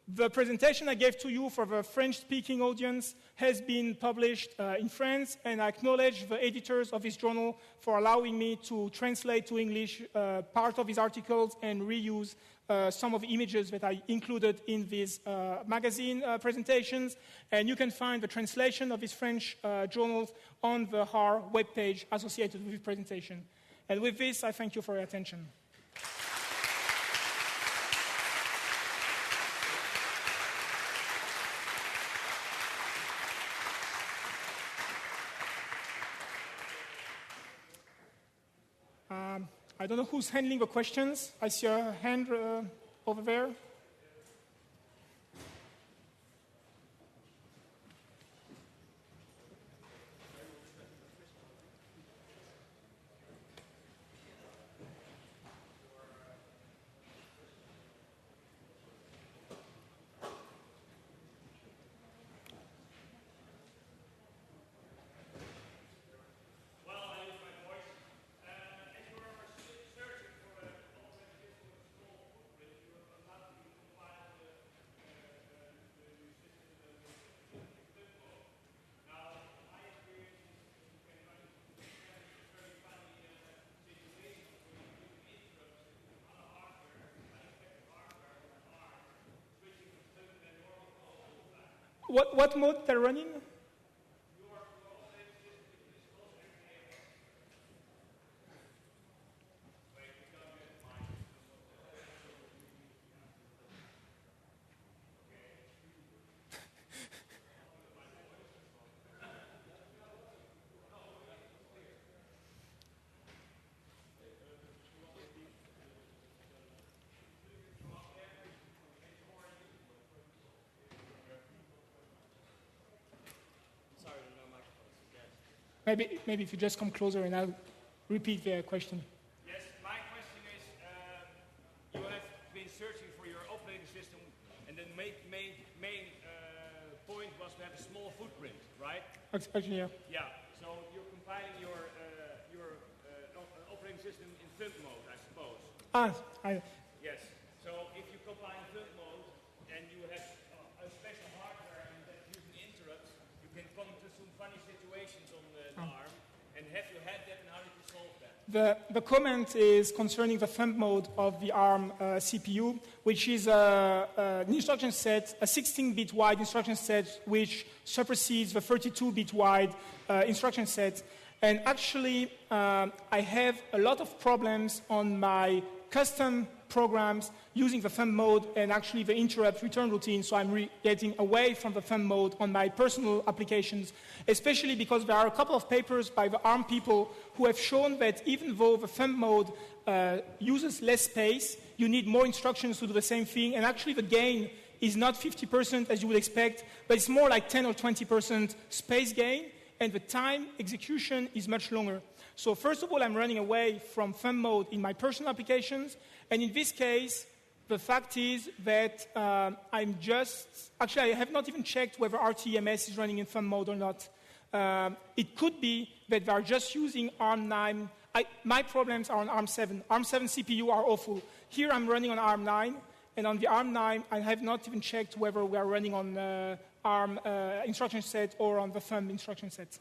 The presentation I gave to you for the French-speaking audience has been published in France, and I acknowledge the editors of this journal for allowing me to translate to English part of these articles and reuse some of the images that I included in these magazine presentations. And you can find the translation of these French journals on the HAR webpage associated with this presentation. And with this, I thank you for your attention. I don't know who's handling the questions. I see a hand over there. What mode they're running? Maybe if you just come closer and I'll repeat the question. Yes, my question is, you have been searching for your operating system, and the main point was to have a small footprint, right? Actually, yeah. Yeah, so you're compiling your operating system in thumb mode, I suppose. Yes, so if you compile in thumb mode, and you have a special hardware and that using interrupts, you can come to some funny situations on the ARM. And have you had that, and how did you solve that? The comment is concerning the thumb mode of the ARM CPU, which is an instruction set, a 16-bit wide instruction set, which supersedes the 32-bit wide instruction set. And actually, I have a lot of problems on my custom programs using the thumb mode and actually the interrupt return routine, so I'm getting away from the thumb mode on my personal applications, especially because there are a couple of papers by the ARM people who have shown that even though the thumb mode uses less space, you need more instructions to do the same thing, and actually the gain is not 50% as you would expect, but it's more like 10 or 20% space gain, and the time execution is much longer. So first of all, I'm running away from thumb mode in my personal applications. And in this case, the fact is that I have not even checked whether RTEMS is running in thumb mode or not. It could be that they are just using ARM9. My problems are on ARM7. ARM7 CPU are awful. Here I'm running on ARM9, and on the ARM9, I have not even checked whether we are running on ARM instruction set or on the thumb instruction set.